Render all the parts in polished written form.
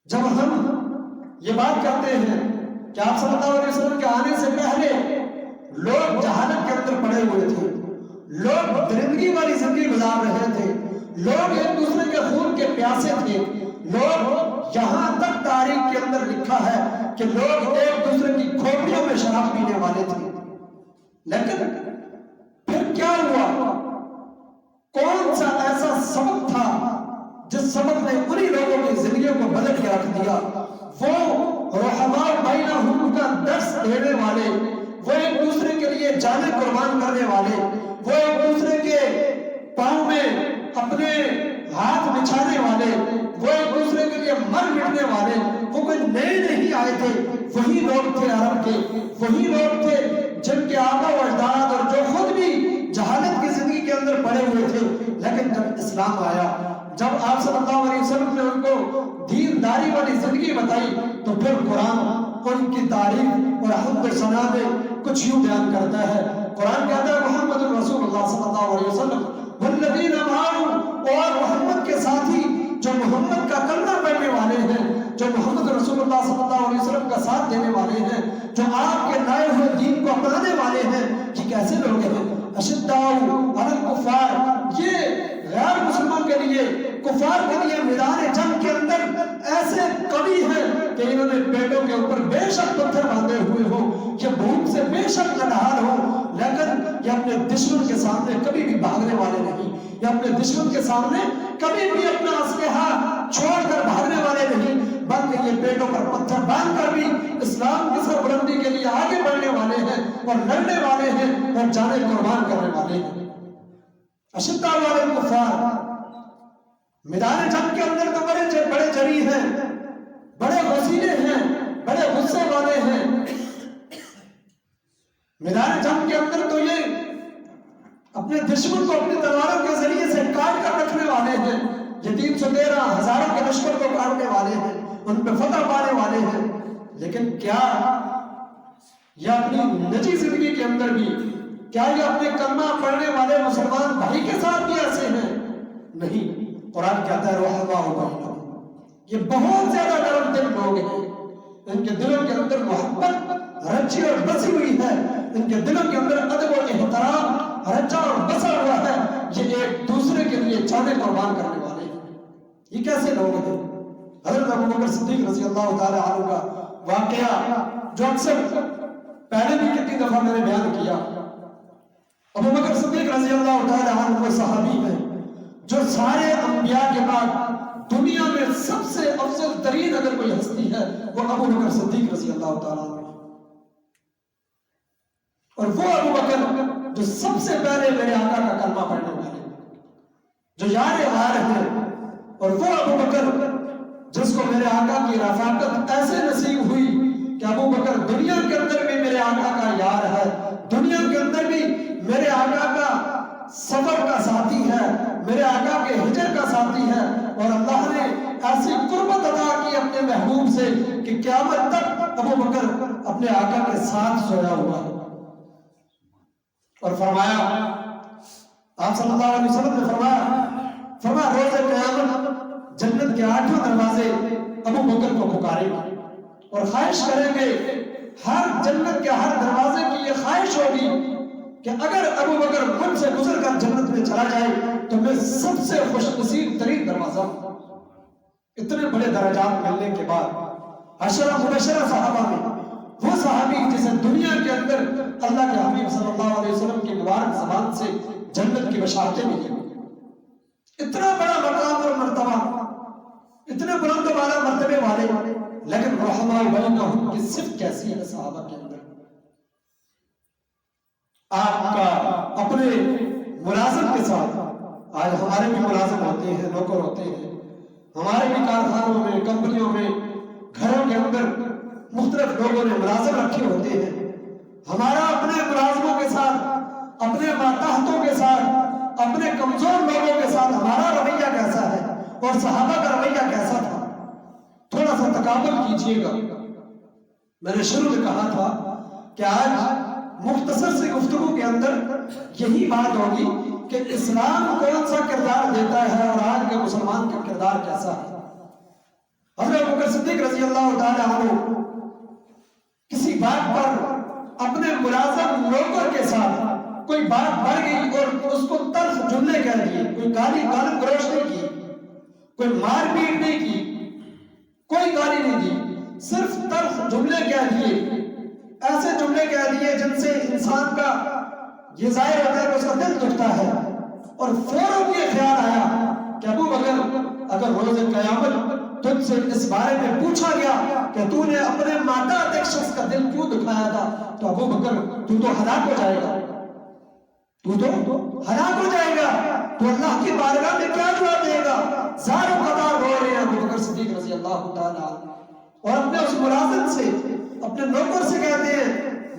جب ہم یہ بات کرتے ہیں کہ آپ صلی اللہ علیہ وسلم کے آنے سے پہلے لوگ جہالت کے اندر پڑے ہوئے تھے، لوگ درندگی والی زندگی گزار رہے تھے، لوگ ایک دوسرے کے خون کے پیاسے تھے، لوگ یہاں تک تاریخ کے اندر لکھا ہے کہ لوگ ایک دوسرے کی کھوپڑیوں میں شراب پینے والے تھے۔ لیکن پھر کیا ہوا؟ کون سا ایسا سبب تھا جس سبب نے انہی لوگوں کی زندگیوں کو بدل کے رکھ دیا؟ وہ رحماء بینہم کا درس دینے والے، وہ ایک دوسرے کے لیے جانیں قربان کرنے والے، وہ ایک دوسرے کے پاؤں میں اپنے ہاتھ بچھانے والے، وہ ایک دوسرے کے لیے مر مٹنے والے، وہ کوئی نئے نہیں آئے تھے، وہی لوگ تھے عرب کے، وہی لوگ تھے جن کے آبا و اجداد اور جو خود بھی جہالت کی زندگی کے اندر پڑے ہوئے تھے۔ لیکن جب اسلام آیا، جب آپ صلی اللہ علیہ وسلم نے ان کو دینداری والی زندگی بتائی، تو پھر قرآن ان کی تعریف اور حمد و ثنا میں کچھ یوں بیان کرتا ہے۔ قرآن کہتا ہے محمد رسول اللہ صلی اللہ علیہ وسلم والذین معہ، اور محمد کے ساتھی جو محمد کا کلمہ پڑھنے والے ہیں، جو محمد رسول اللہ صلی اللہ علیہ وسلم کا ساتھ دینے والے ہیں، جو آپ کے لائے ہوئے دین کو اپنانے والے ہیں، یہ کیسے لوگ ہیں؟ اشداء علی الکفار، یہ غیر مسلمان کے لیے، کفار کے لیے میدان جنگ کے اندر ایسے قوی ہیں کہ انہوں نے پیٹوں کے اوپر بے شک پتھر باندھے ہوئے ہوں، یہ بھوک سے بے شک نڈھال ہوں، لیکن یہ اپنے دشمن کے سامنے کبھی بھی بھاگنے والے نہیں، یہ اپنے دشمن کے سامنے کبھی بھی اپنا اسلحہ چھوڑ کر بھاگنے والے نہیں، بلکہ یہ پیٹوں پر پتھر باندھ کر بھی اسلام کی سربلندی کے لیے آگے بڑھنے والے ہیں اور لڑنے والے ہیں اور جانیں قربان کرنے والے ہیں۔ اشداء علی الکفار، میدان جنگ کے اندر تو بڑے جری ہیں، بڑے غصیلے ہیں، بڑے غصے والے ہیں، میدان جنگ کے اندر تو یہ اپنے دشمن کو اپنی تلواروں کے ذریعے سے کاٹ کر رکھنے والے ہیں، یہ 313 ہزاروں کے لشکر کو کاٹنے والے ہیں، ان پہ فتح پانے والے ہیں۔ لیکن کیا یہ اپنی نجی زندگی کے اندر بھی، کیا یہ اپنے کلمہ پڑھنے والے مسلمان بھائی کے ساتھ بھی ایسے ہیں؟ نہیں۔ قرآن کہتا ہے رحماء بینہم، یہ بہت زیادہ نرم دل لوگ ہیں، ان کے دلوں کے اندر محبت رچی اور بسی ہوئی ہے، ان کے دلوں کے اندر ادب و احترام رچا اور بسا ہوا ہے، یہ ایک دوسرے کے لیے جانیں قربان کرنے والے ہیں۔ یہ کیسے لوگ ہیں؟ حضرت ابو بکر صدیق رضی اللہ تعالی عنہ کا واقعہ جو اکثر پہلے بھی کتنی دفعہ میں نے بیان کیا۔ ابو بکر صدیق رضی اللہ تعالی عنہ وہ صحابی ہیں جو سارے انبیاء کے بعد دنیا میں سب سے افضل ترین اگر کوئی ہستی ہے وہ ابو بکر صدیق رضی اللہ تعالیٰ عنہ، اور وہ ابو بکر جو سب سے پہلے میرے آقا کا کلمہ پڑھنے والے، جو یار غار ہے، اور وہ ابو بکر جس کو میرے آقا کی رفاقت ایسے نصیب ہوئی کہ ابو بکر دنیا کے اندر بھی میرے آقا کا یار ہے، دنیا کے اندر بھی میرے آقا کا سفر کا ساتھی ہے، میرے آقا کے ہجر کا ساتھی ہے، اور اللہ نے ایسی قربت عطا کی اپنے محبوب سے کہ قیامت تک ابو بکر اپنے آقا کے ساتھ سویا ہوا ہے۔ اور فرمایا، آپ صلی اللہ علیہ وسلم نے فرمایا روز قیامت جنت کے 8 دروازے ابو بکر کو پکاریں گے اور خواہش کریں گے، ہر جنت کے ہر دروازے کی یہ خواہش ہوگی کہ اگر ابو بکر مجھ سے گزر کر جنت میں چلا جائے تو میں سب سے خوش نصیب ترین دروازہ ہوں۔ اتنے بڑے درجات ملنے کے بعد عشرہ مبشرہ صحابہ میں وہ صحابی جسے دنیا کے اندر اللہ کے حبیب صلی اللہ علیہ وسلم کی مبارک زبان سے جنت کی بشارتیں ملی، اتنا بڑا مقام اور مرتبہ، اتنے بلند و بالا مرتبے والے، لیکن رحماء بینہم کی صفت کیسی ہے صحابہ کے اندر؟ آپ کا اپنے ملازم کے ساتھ، آج ہمارے بھی ملازم ہوتے ہیں، نوکر ہوتے ہیں، ہمارے بھی کارخانوں میں، کمپنیوں میں، گھروں کے اندر مختلف لوگوں نے ملازم رکھے ہوتے ہیں، ہمارا اپنے ملازموں کے ساتھ، اپنے ماتحتوں کے ساتھ، اپنے کمزور لوگوں کے ساتھ ہمارا رویہ کیسا ہے اور صحابہ کا رویہ کیسا تھا؟ تھوڑا سا تقابل کیجئے گا۔ میں نے شروع میں کہا تھا کہ آج مختصر سی گفتگو کے اندر یہی بات ہوگی کہ اسلام کون سا کردار دیتا ہے اور آج کے مسلمان کا کردار کیسا ہے۔ حضرت ابو بکر بکر صدیق رضی اللہ تعالی عنہ کسی بات پر اپنے ملازم نوکر کے ساتھ کوئی بات بڑھ گئی اور اس کو تلخ جملے کہہ دیے، کوئی گالی گلوچ نہیں کی، کوئی مار پیٹ نہیں کی، کوئی گالی نہیں دی، صرف تلخ جملے کہہ دیے، ایسے جملے کہہ دیے جن سے انسان کا یہ ظاہر ہوتا ہے کہ اس کا دل دکھتا ہے، اور فوراً یہ خیال آیا کہ ابو بکر اگر روز قیامت تجھ سے اس بارے میں پوچھا گیا کہ تو نے اپنے ماتحت ایک شخص کا دل کیوں دکھایا تھا، تو ابو بکر تو ہلاک ہو جائے گا، تو ہلاک ہو جائے گا، تو اللہ کی بارگاہ میں کیا جواب دے گا؟ زار و قطار رو رہے ہیں ابو بکر صدیق رضی اللہ تعالی عنہ، اور اپنے اس ملازم سے، اپنے نوکر سے کہتے ہیں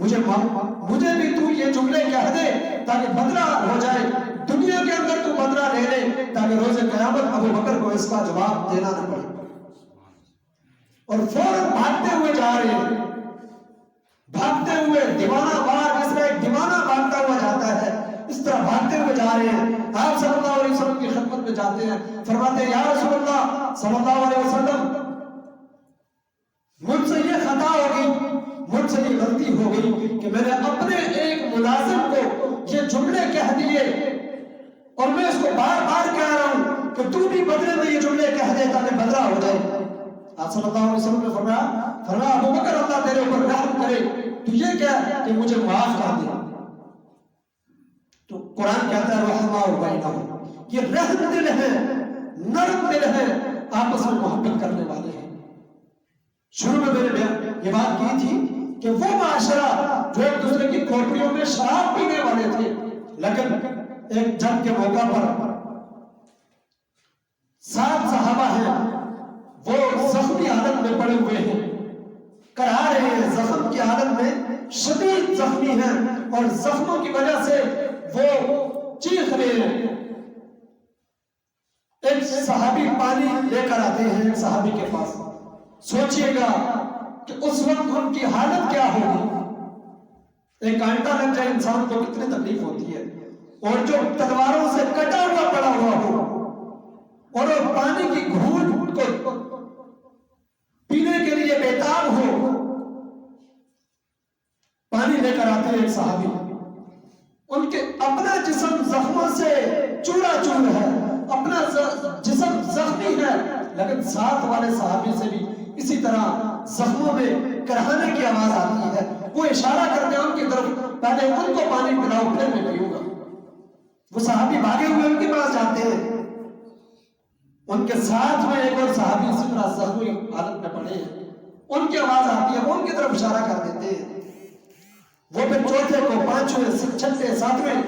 مجھے بھی تو یہ جملے کہہ دے تاکہ بدلہ ہو جائے، دنیا کے اندر تو بدلہ لے لے تاکہ روز قیامت ابو بکر کو اس کا جواب دینا نہ پڑے۔ اور فوراً بھاگتے ہوئے جا رہے ہیں، بھاگتے ہوئے دیوانہ وار، اس میں ایک دیوانہ بھاگتا ہوا جاتا ہے، اس طرح بھاگتے ہوئے جا رہے ہیں۔ آپ صلی اللہ علیہ وسلم کی خدمت میں جاتے ہیں، فرماتے ہیں یا رسول اللہ صلی اللہ علیہ وسلم مجھ سے یہ خطا ہو گئی، مجھ سے یہ غلطی ہو گئی کہ میں نے اپنے ایک ملازم کو یہ جملے کہہ دیے، اور میں اس کو بار بار کہہ رہا ہوں کہ تو بھی بدلے میں یہ جملے کہہ دے تاکہ بدلہ ہو جائے۔ آپ صلی اللہ علیہ وسلم نے فرمایا ابو بکر اللہ تیرے اوپر رحم کرے، تو یہ کہہ کہ مجھے معاف کر دے۔ تو قرآن کہتا ہے رحمہ بینہم، یہ رحم دل ہے، نرم دل ہے، آپس میں محبت کرنے والے ہیں۔ شروع میں میں نے یہ بات کی تھی کہ وہ معاشرہ جو ایک دوسرے کی کھوپڑیوں میں شراب پینے والے تھے، لیکن ایک جنگ کے موقع پر 7 صحابہ ہیں، وہ زخمی حالت میں پڑے ہوئے ہیں، کرا رہے ہیں، زخم کی حالت میں شدید زخمی ہیں، اور زخموں کی وجہ سے وہ چیخ رہے ہیں۔ ایک صحابی پانی لے کر آتے ہیں ایک صحابی کے پاس، سوچئے گا کہ اس وقت ان کی حالت کیا ہوگی۔ ایک کانٹا لگ جائے انسان کو کتنی تکلیف ہوتی ہے، اور جو تلواروں سے کٹا ہوا پڑا ہوا ہو، اور وہ پانی کی گھونٹ کو پینے کے لیے بےتاب ہو۔ پانی لے کر آتے ہیں ایک صحابی، ان کے اپنا جسم زخموں سے چورا چور ہے، اپنا جسم زخمی ہے، لیکن ساتھ والے صحابی سے بھی اسی طرح زخموں میں کرہانے کی آواز آتی ہے۔ وہ اشارہ کرتے ہیں ان کی طرف، پہلے ان کو پانی پلاؤ پھر میں پیوں گا۔ وہ صحابی بھاگے ہوئے ان کے پاس جاتے ہیں، ان کے ساتھ میں ایک اور صحابی اسی طرح زخمی حالت میں پڑے ہیں، ان کی آواز آتی ہے، وہ ان کی طرف اشارہ کر دیتے ہیں۔ وہ پھر چوتھے کو، پانچویں، چھٹے، ساتویں،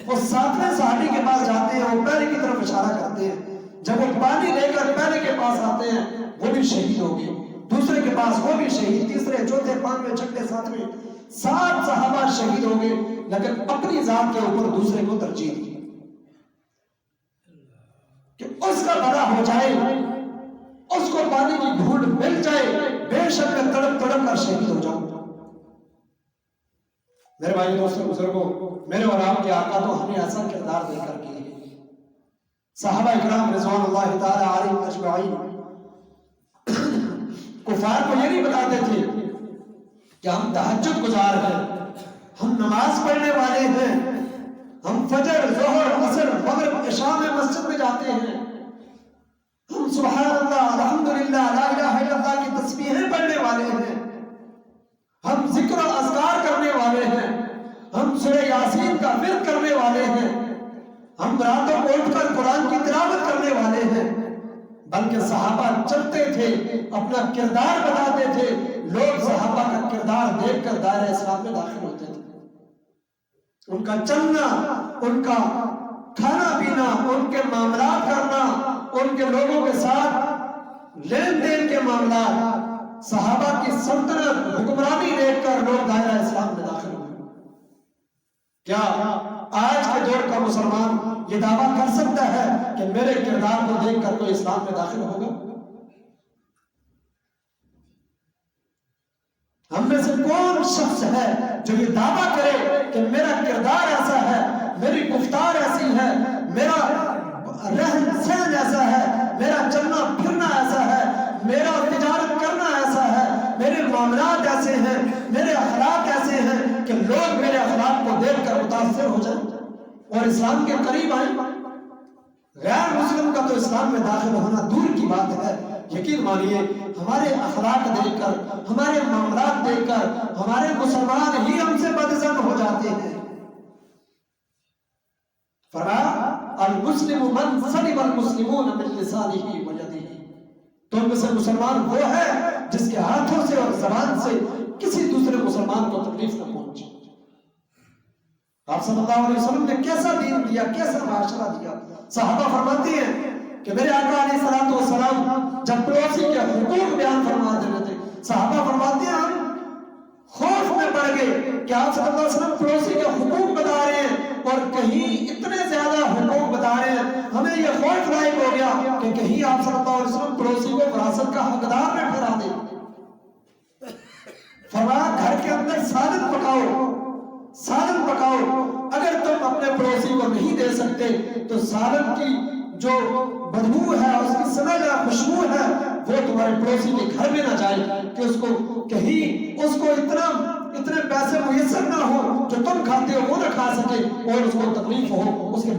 وہ 7ویں صحابی کے پاس جاتے ہیں، وہ پہلے کی طرف اشارہ کرتے ہیں۔ جب وہ پانی لے کر پہلے کے پاس آتے ہیں، وہ بھی شہید ہو گئے، دوسرے کے پاس وہ بھی شہید، تیسرے، چوتھے، پانچویں، چھٹے، ساتویں، 7 صحابہ شہید ہو گئے، لیکن اپنی ذات کے اوپر دوسرے کو ترجیح دی کہ اس کا بڑا ہو جائے، اس کو پانی کی گھونٹ مل جائے، بے شک میں تڑپ تڑپ کر شہید ہو جاؤں۔ میرے بھائی دوستوں بزرگوں، میرے اور آپ کے آقا تو ہمیں ایسا کردار دے کر کے صحابہ اکرام رضوان اللہ تعالی علیہم اجمعین کفار کو یہ نہیں بتاتے تھے کہ ہم تہجد گزار ہیں، ہم نماز پڑھنے والے ہیں، ہم فجر، ظہر، عصر، مغرب، عشاء میں مسجد میں جاتے ہیں، ہم سبحان اللہ، الحمدللہ، لا الہ الا اللہ کی تسبیحیں پڑھنے والے ہیں، ہم ذکر و اذکار کرنے والے ہیں، ہم سورہ یاسین کا ورد کرنے والے ہیں، ہم راتوں کو اٹھ کر قرآن کی تلاوت کرنے والے ہیں۔ بلکہ صحابہ چلتے تھے، اپنا کردار بتاتے تھے، لوگ صحابہ کا کردار دیکھ کر دائرہ اسلام میں داخل ہوتے تھے۔ ان کا چلنا، ان کا کھانا پینا، ان کے معاملات کرنا، ان کے لوگوں کے ساتھ لین دین کے معاملات، صحابہ کی سلطنت، حکمرانی دیکھ کر لوگ دائرہ اسلام میں داخل ہوئے۔ کیا آج کے دور کا مسلمان یہ دعویٰ کر سکتا ہے کہ میرے کردار کو دیکھ کر کوئی اسلام میں داخل ہوگا؟ ہم میں سے کون شخص ہے جو یہ دعویٰ کرے کہ میرا کردار ایسا ہے، میری گفتار ایسی ہے، میرا رہن سہن ایسا ہے، میرا چلنا پھرنا ایسا ہے، میرا معاملات ایسے ہیں، میرے اخلاق ایسے ہیں کہ لوگ میرے اخلاق کو دیکھ کر متاثر ہو جائیں اور اسلام کے قریب آئیں۔ غیر مسلم کا تو اسلام میں داخل ہونا دور کی بات ہے۔ یقین مانیے ہمارے اخلاق دیکھ کر، ہمارے معاملات دیکھ کر ہمارے مسلمان ہی ہم سے بدظن ہو جاتے ہیں۔ فرمایا المسلم من سلم المسلمون من لسانه ویدہ، تو ان میں سے مسلمان وہ ہے جس کے ہاتھوں سے اور زبان سے کسی دوسرے مسلمان کو تکلیف نہ پہنچے۔ آپ صلی اللہ علیہ وسلم نے کیسا دین دیا، کیسا معاشرہ دیا۔ صحابہ فرماتے ہیں کہ میرے آقا علیہ الصلوۃ والسلام جب پڑوسی کے حقوق بیان فرما رہے تھے، صحابہ فرماتے ہیں ہم خوف میں پڑ گئے کہ آپ صلی اللہ علیہ وسلم پڑوسی کے حقوق بتا رہے ہیں اور کہیں اتنے زیادہ حقوق بتا رہے ہیں، ہمیں یہ خوف لاحق ہو گیا کہ کہیں آپ صلی اللہ علیہ وسلم پڑوسی کو وراثت کا حقدار نہ ٹھہرا دیں۔ فرمایا گھر کے اندر سالن پکاؤ، سالن پکاؤ، اگر تم اپنے پڑوسی کو نہیں دے سکتے تو سالن کی جو بدبو ہے، اس کی سمجھ ہے، خوشبو ہے، وہ تمہارے پڑوسی کے گھر میں نہ جائے کہ اس کو کہیں اس کو اتنے پیسے میسر نہ ہو جو تم کھاتے ہو وہ نہ کھا سکے اور اس کو تکلیف ہو، اس کے